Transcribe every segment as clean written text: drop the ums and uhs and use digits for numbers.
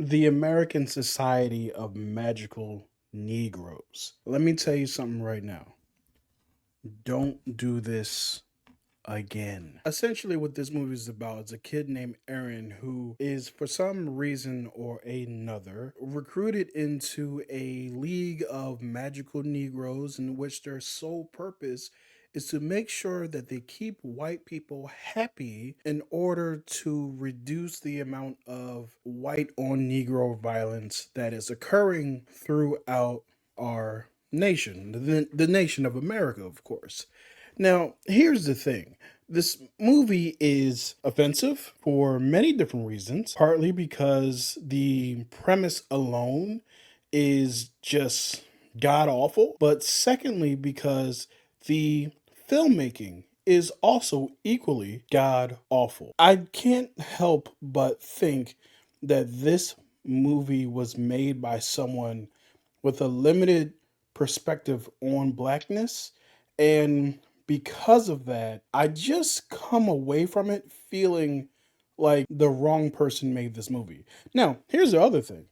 The American Society of Magical Negroes. Let me tell you something right now. Don't do this again. Essentially, what this movie is about is a kid named Aren who is, for some reason or another, recruited into a league of magical Negroes in which their sole purpose is to make sure that they keep white people happy in order to reduce the amount of white on Negro violence that is occurring throughout our nation, the nation of America, of course. Now, here's the thing. This movie is offensive for many different reasons, partly because the premise alone is just god awful, but secondly, because the filmmaking is also equally god awful. I can't help but think that this movie was made by someone with a limited perspective on blackness, and because of that, I just come away from it feeling like the wrong person made this movie. Now, here's the other thing.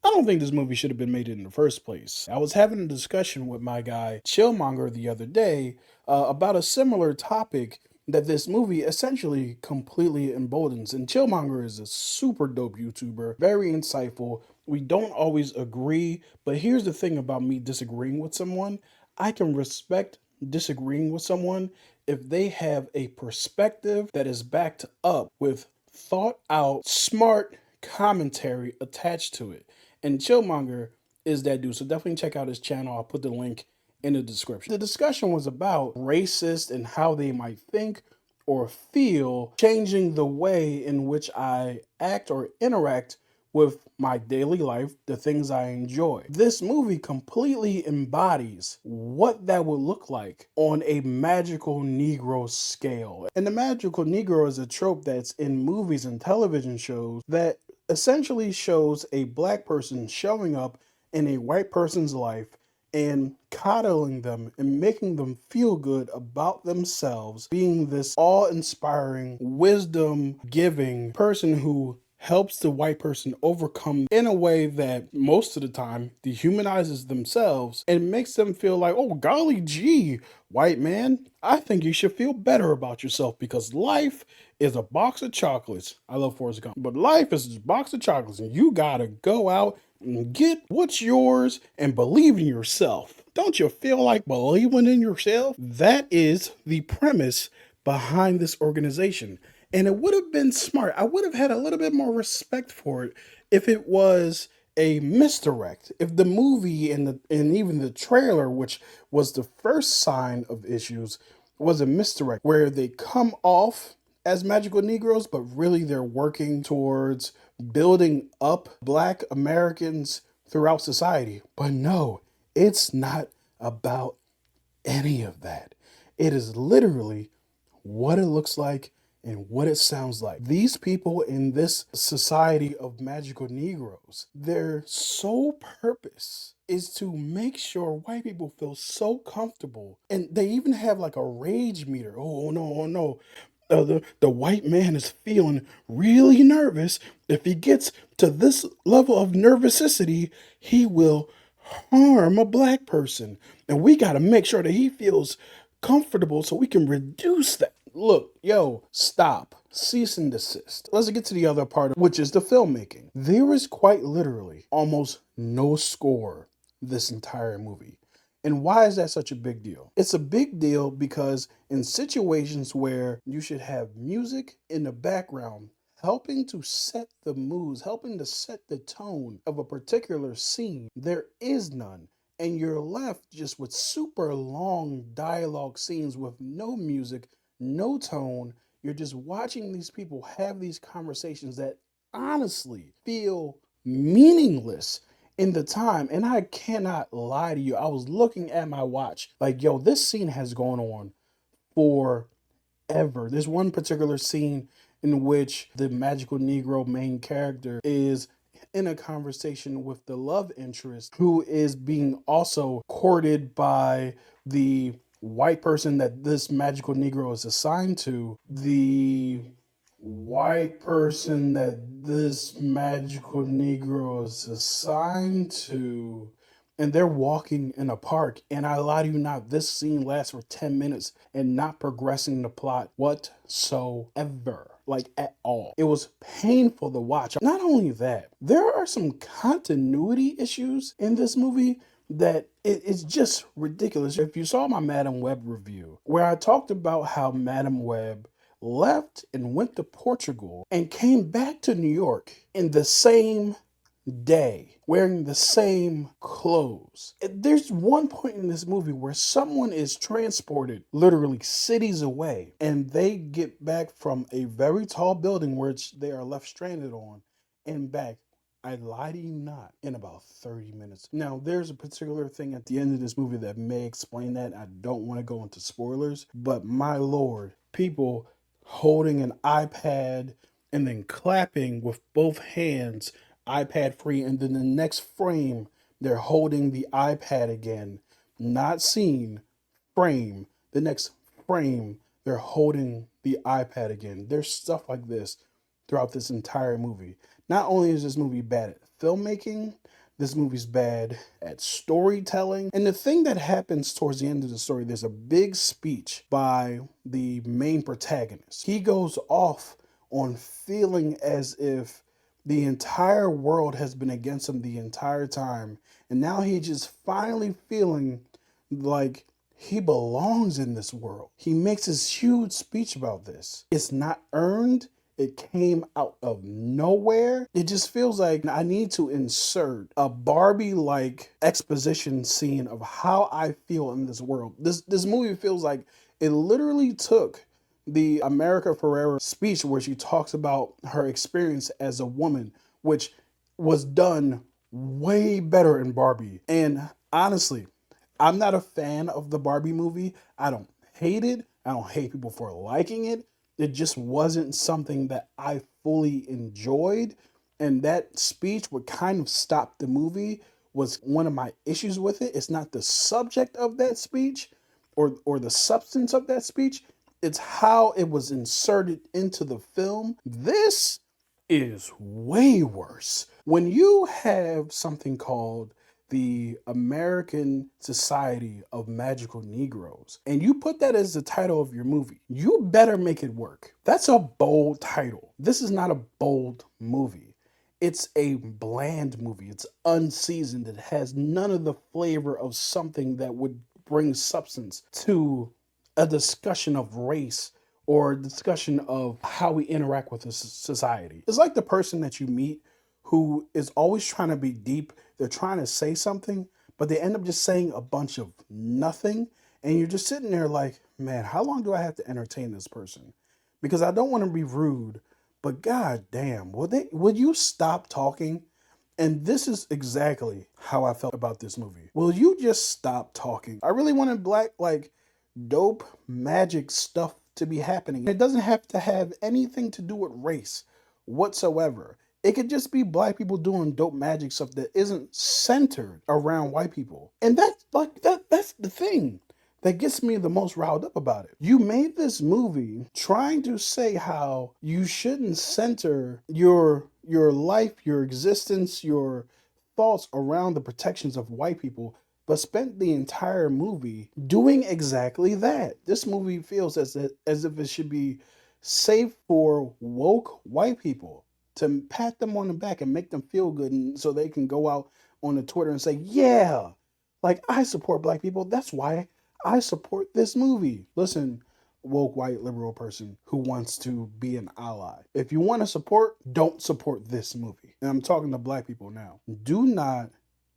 I don't think this movie should have been made in the first place. I was having a discussion with my guy Chillmonger the other day about a similar topic that this movie essentially completely emboldens. And Chillmonger is a super dope YouTuber, very insightful. We don't always agree, but here's the thing about me disagreeing with someone. I can respect disagreeing with someone if they have a perspective that is backed up with thought out, smart commentary attached to it. And Chillmonger is that dude. So definitely check out his channel. I'll put the link in the description. The discussion was about racists and how they might think or feel, changing the way in which I act or interact with my daily life, the things I enjoy. This movie completely embodies what that would look like on a magical Negro scale. And the magical Negro is a trope that's in movies and television shows that essentially shows a black person showing up in a white person's life and coddling them and making them feel good about themselves, being this awe inspiring, wisdom giving person who helps the white person overcome in a way that most of the time dehumanizes themselves and makes them feel like, oh, golly gee, white man, I think you should feel better about yourself because life is a box of chocolates. I love Forrest Gump, but life is a box of chocolates and you gotta go out and get what's yours and believe in yourself. Don't you feel like believing in yourself? That is the premise behind this organization. And it would have been smart. I would have had a little bit more respect for it if it was a misdirect. If the movie and even the trailer, which was the first sign of issues, was a misdirect where they come off as magical Negroes, but really they're working towards building up black Americans throughout society. But no, it's not about any of that. It is literally what it looks like and what it sounds like. These people in this society of magical Negroes, their sole purpose is to make sure white people feel so comfortable. And they even have like a rage meter. Oh no, oh no. The white man is feeling really nervous. If he gets to this level of nervousity, he will harm a black person. And we got to make sure that he feels comfortable so we can reduce that. Look, yo, stop. Cease and desist. Let's get to the other part, which is the filmmaking. There is quite literally almost no score this entire movie. And why is that such a big deal? It's a big deal because in situations where you should have music in the background helping to set the moods, helping to set the tone of a particular scene, there is none. And you're left just with super long dialogue scenes with no music, no tone. You're just watching these people have these conversations that honestly feel meaningless in the time. And I cannot lie to you. I was looking at my watch like, yo, this scene has gone on forever. There's one particular scene in which the magical Negro main character is in a conversation with the love interest who is being also courted by the white person that this magical Negro is assigned to. The white person that this magical Negro is assigned to, and they're walking in a park. And I lie to you not, this scene lasts for 10 minutes and not progressing the plot whatsoever. Like at all. It was painful to watch. Not only that, there are some continuity issues in this movie that it's just ridiculous. If you saw my Madam Web review, where I talked about how Madam Web left and went to Portugal and came back to New York in the same day, wearing the same clothes. There's one point in this movie where someone is transported literally cities away and they get back from a very tall building which they are left stranded on and back, I lie to you not, in about 30 minutes. Now, there's a particular thing at the end of this movie that may explain that. I don't want to go into spoilers, but my lord, people holding an iPad and then clapping with both hands, iPad free, and then the next frame, they're holding the iPad again. Not seen, frame. The next frame, they're holding the iPad again. There's stuff like this throughout this entire movie. Not only is this movie bad at filmmaking, this movie's bad at storytelling. And the thing that happens towards the end of the story, there's a big speech by the main protagonist. He goes off on feeling as if the entire world has been against him the entire time. And now he's just finally feeling like he belongs in this world. He makes this huge speech about this. It's not earned. It came out of nowhere. It just feels like I need to insert a Barbie-like exposition scene of how I feel in this world. This movie feels like it literally took the America Ferrera speech where she talks about her experience as a woman, which was done way better in Barbie. And honestly, I'm not a fan of the Barbie movie. I don't hate it. I don't hate people for liking it. It just wasn't something that I fully enjoyed. And that speech would kind of stop the movie was one of my issues with it. It's not the subject of that speech or the substance of that speech. It's how it was inserted into the film. This is way worse. When you have something called the American Society of Magical Negroes, and you put that as the title of your movie, you better make it work. That's a bold title. This is not a bold movie. It's a bland movie. It's unseasoned. It has none of the flavor of something that would bring substance to a discussion of race or a discussion of how we interact with the society. It's like the person that you meet who is always trying to be deep. They're trying to say something, but they end up just saying a bunch of nothing. And you're just sitting there like, man, how long do I have to entertain this person? Because I don't want to be rude, but god damn, would you stop talking? And this is exactly how I felt about this movie. Will you just stop talking? I really wanted black, like, dope magic stuff to be happening. It doesn't have to have anything to do with race whatsoever. It could just be black people doing dope magic stuff that isn't centered around white people. And that's the thing that gets me the most riled up about it. You made this movie trying to say how you shouldn't center your life, your existence, your thoughts around the protections of white people, but spent the entire movie doing exactly that. This movie feels as if it should be safe for woke white people to pat them on the back and make them feel good, and so they can go out on the Twitter and say, yeah, like, I support black people. That's why I support this movie. Listen, woke white liberal person who wants to be an ally. If you want to support, don't support this movie. And I'm talking to black people now. Do not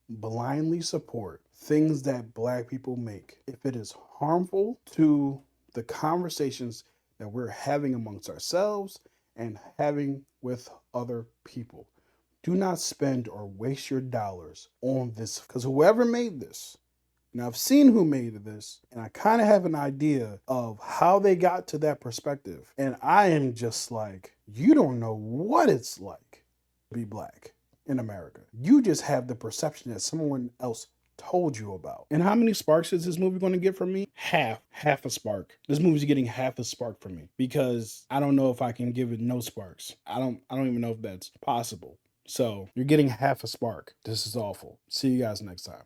blindly support things that black people make if it is harmful to the conversations that we're having amongst ourselves and having with other people. Do not spend or waste your dollars on this, because whoever made this, and I've seen who made this, and I kind of have an idea of how they got to that perspective, and I am just like, you don't know what it's like to be black in America. You just have the perception that someone else told you about. And how many sparks is this movie going to get from me? Half a spark. This movie's getting half a spark from me because I don't know if I can give it no sparks. I don't even know if that's possible. So you're getting half a spark. This is awful. See you guys next time.